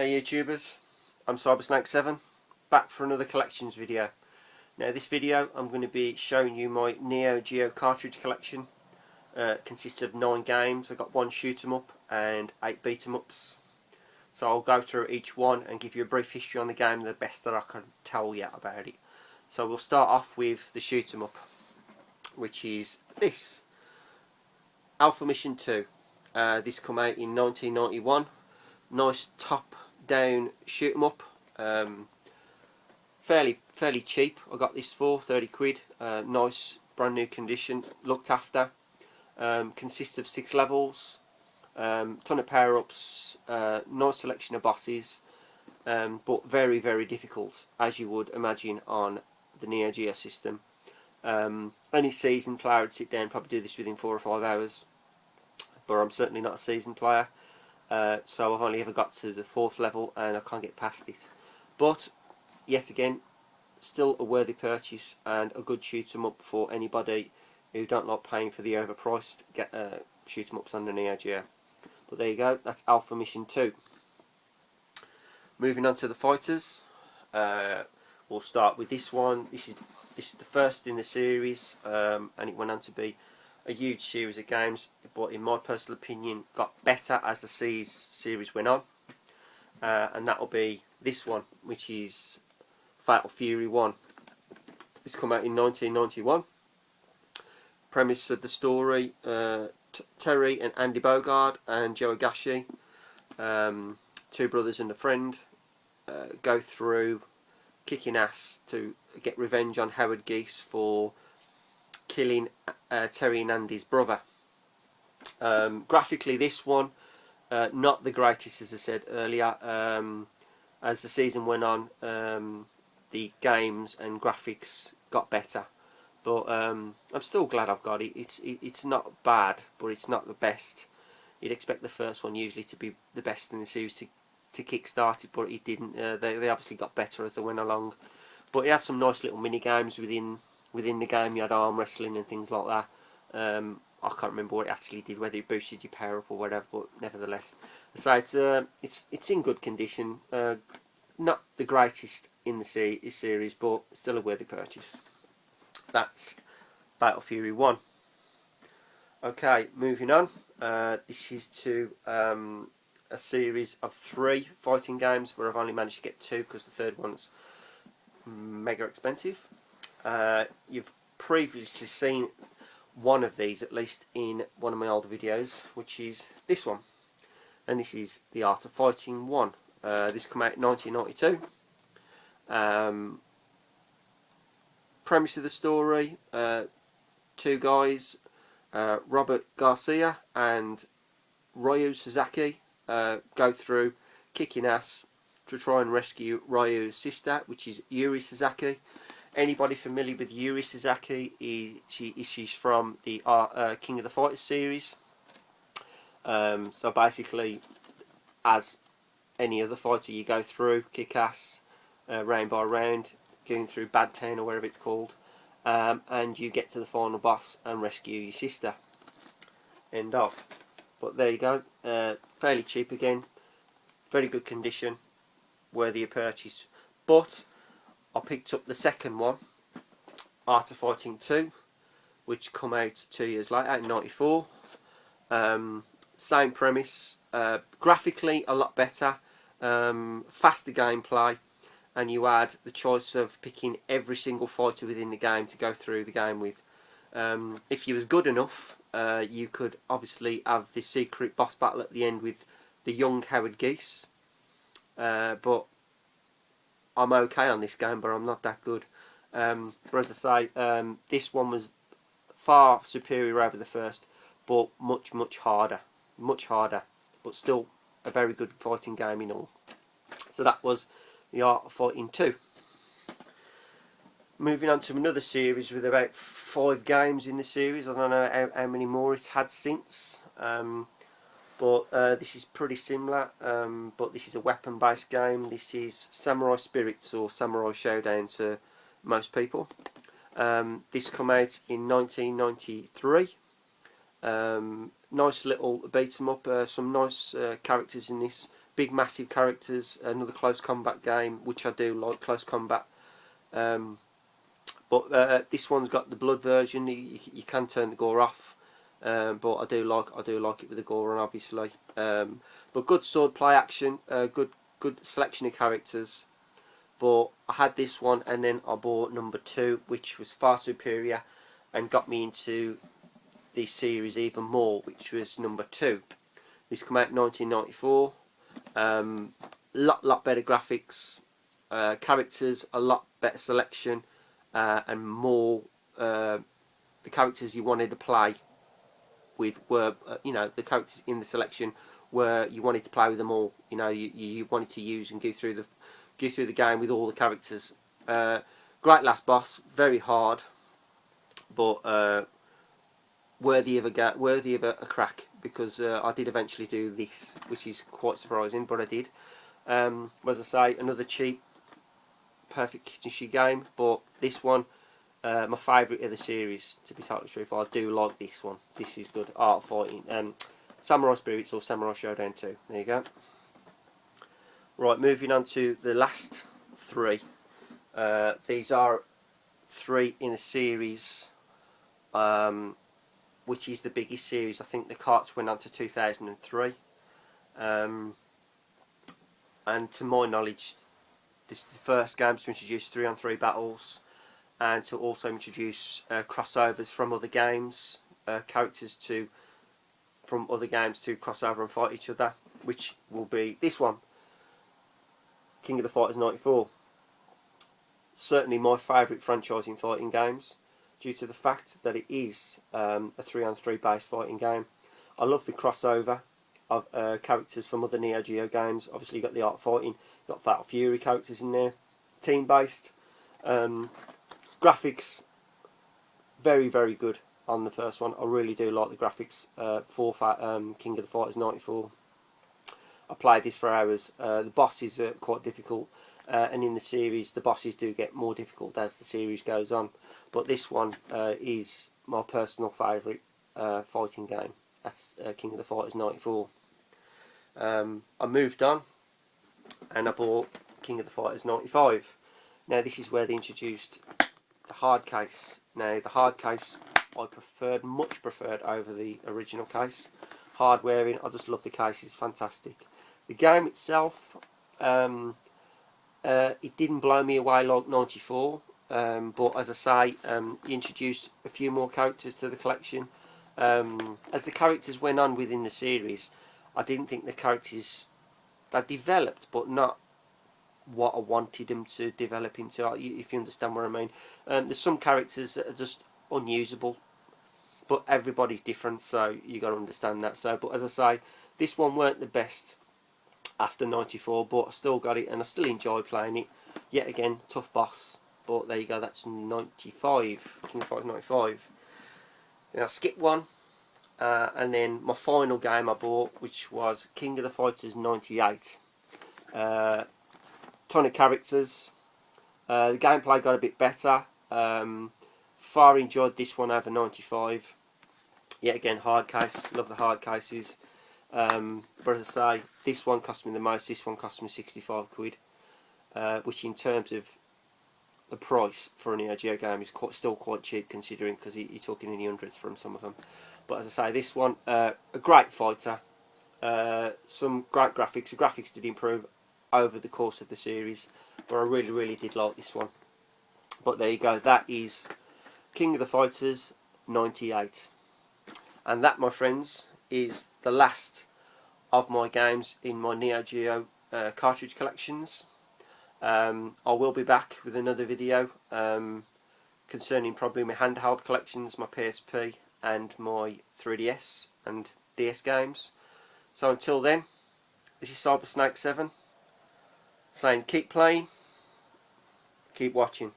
Hey YouTubers, I'm Sybersnake 7, back for another collections video. Now this video I'm going to be showing you my Neo Geo cartridge collection. Consists of 9 games. I've got 1 shoot 'em up and 8 beat 'em ups. So I'll go through each one and give you a brief history on the game, the best that I can tell you about it. So we'll start off with the shoot 'em up, which is this. Alpha Mission 2. This came out in 1991. Nice top down shoot 'em up, fairly cheap. I got this for 30 quid. Nice brand new condition, looked after. Consists of 6 levels, ton of power ups, nice selection of bosses, but very difficult, as you would imagine on the Neo Geo system. Any seasoned player would sit down and probably do this within 4 or 5 hours, but I'm certainly not a seasoned player. So I've only ever got to the 4th level and I can't get past it. But yet again, still a worthy purchase and a good shoot 'em up for anybody who don't like paying for the overpriced shoot 'em ups on the Neo Geo. But there you go, that's Alpha Mission 2. Moving on to the fighters, we'll start with this one. This is the first in the series, and it went on to be a huge series of games, but in my personal opinion got better as the series went on, and that will be this one, which is Fatal Fury 1. This came out in 1991. Premise of the story, Terry and Andy Bogard and Joe Agashi, 2 brothers and a friend, go through kicking ass to get revenge on Howard Geese for killing Terry and Andy's brother. Graphically, this one, not the greatest, as I said earlier. As the season went on, the games and graphics got better, but I'm still glad I've got it. It's not bad, but it's not the best. You'd expect the first one usually to be the best in the series to kick-start it, but it didn't. They obviously got better as they went along, but it had some nice little mini games within the game. You had arm wrestling and things like that. I can't remember what it actually did, whether it boosted your power up or whatever, but nevertheless, so it's in good condition. Not the greatest in the series, but still a worthy purchase. That's Fatal Fury 1. Okay, moving on. This is to a series of 3 fighting games, where I've only managed to get 2 because the 3rd one's mega expensive. You've previously seen one of these, at least in one of my older videos, which is this one, and this is the Art of Fighting 1. This came out in 1992. Premise of the story, 2 guys, Robert Garcia and Ryu Sasaki, go through kicking ass to try and rescue Ryu's sister, which is Yuri Sasaki. Anybody familiar with Yuri Sasaki? She's from the King of the Fighters series. So basically, as any other fighter, you go through kick ass, round by round, going through Bad Town or whatever it's called, and you get to the final boss and rescue your sister. End of. But there you go. Fairly cheap again, very good condition, worthy of purchase. But I picked up the second one, Art of Fighting 2, which come out 2 years later in 94. Same premise, graphically a lot better, faster gameplay, and you had the choice of picking every single fighter within the game to go through the game with. If you was good enough, you could obviously have the secret boss battle at the end with the young Howard Geese, but I'm okay on this game, but I'm not that good. But as I say, this one was far superior over the first, but much harder, but still a very good fighting game in all. So that was the Art of Fighting 2. Moving on to another series with about 5 games in the series. I don't know how many more it's had since, but this is pretty similar, but this is a weapon-based game. This is Samurai Spirits, or Samurai Shodown to most people. This came out in 1993. Nice little beat 'em up, some nice characters in this. big massive characters, another close combat game, which I do like, close combat. But this one's got the blood version. You can turn the gore off, but I do like it with the gore on, obviously. But good sword play action, good selection of characters. But I had this one, and then I bought number 2, which was far superior, and got me into the series even more, which was number 2. This came out in 1994. Lot better graphics, characters, a lot better selection, and more the characters you wanted to play with were the characters in the selection where you wanted to play with them all. You wanted to use and go through the game with all the characters. Great last boss, very hard, but worthy of a crack, because I did eventually do this, which is quite surprising, but I did. As I say, another cheap, perfect kitchen game, but this one, my favourite of the series, to be totally truthful. I do like this one. This is good. Art fighting. Samurai Spirits or Samurai Shodown 2. There you go. Right, moving on to the last 3. These are 3 in a series, which is the biggest series. I think the carts went on to 2003. And to my knowledge, this is the first game to introduce 3-on-3 battles, and to also introduce crossovers from other games, characters from other games to cross over and fight each other, which will be this one, King of the Fighters 94. Certainly my favourite franchise in fighting games, due to the fact that it is a 3-on-3 based fighting game. I love the crossover of characters from other Neo Geo games. Obviously you've got the art fighting, you've got Fatal Fury characters in there, team based. Graphics, very good on the first one. I really do like the graphics for King of the Fighters 94. I played this for hours. The bosses are quite difficult, and in the series the bosses do get more difficult as the series goes on. But this one is my personal favourite fighting game. That's King of the Fighters 94. I moved on and I bought King of the Fighters 95. Now this is where they introduced the hard case. Now the hard case I much preferred over the original case. Hard wearing, I just love the case, it's fantastic. The game itself, it didn't blow me away like 94, but as I say, he introduced a few more characters to the collection. As the characters went on within the series, I didn't think the characters, they developed, but not what I wanted them to develop into, if you understand what I mean. There's some characters that are just unusable, but everybody's different, so you got to understand that. So, but as I say, this one weren't the best after 94, but I still got it and I still enjoy playing it. Yet again, tough boss, but there you go, that's 95, King of Fighters 95. Then I skipped one, and then my final game I bought, which was King of the Fighters 98. Ton of characters. The gameplay got a bit better. Far enjoyed this one over 95. Yet again, hard case. Love the hard cases. But as I say, this one cost me the most. This one cost me 65 quid, which in terms of the price for a Neo Geo game is still quite cheap, considering, because you're talking in the hundreds from some of them. But as I say, this one, a great fighter, some great graphics. The graphics did improve over the course of the series, but I really did like this one. But there you go, that is King of the Fighters 98. And that, my friends, is the last of my games in my Neo Geo cartridge collections. I will be back with another video concerning probably my handheld collections, my PSP and my 3DS and DS games. So until then, this is Sybersnake 7 saying keep playing, keep watching.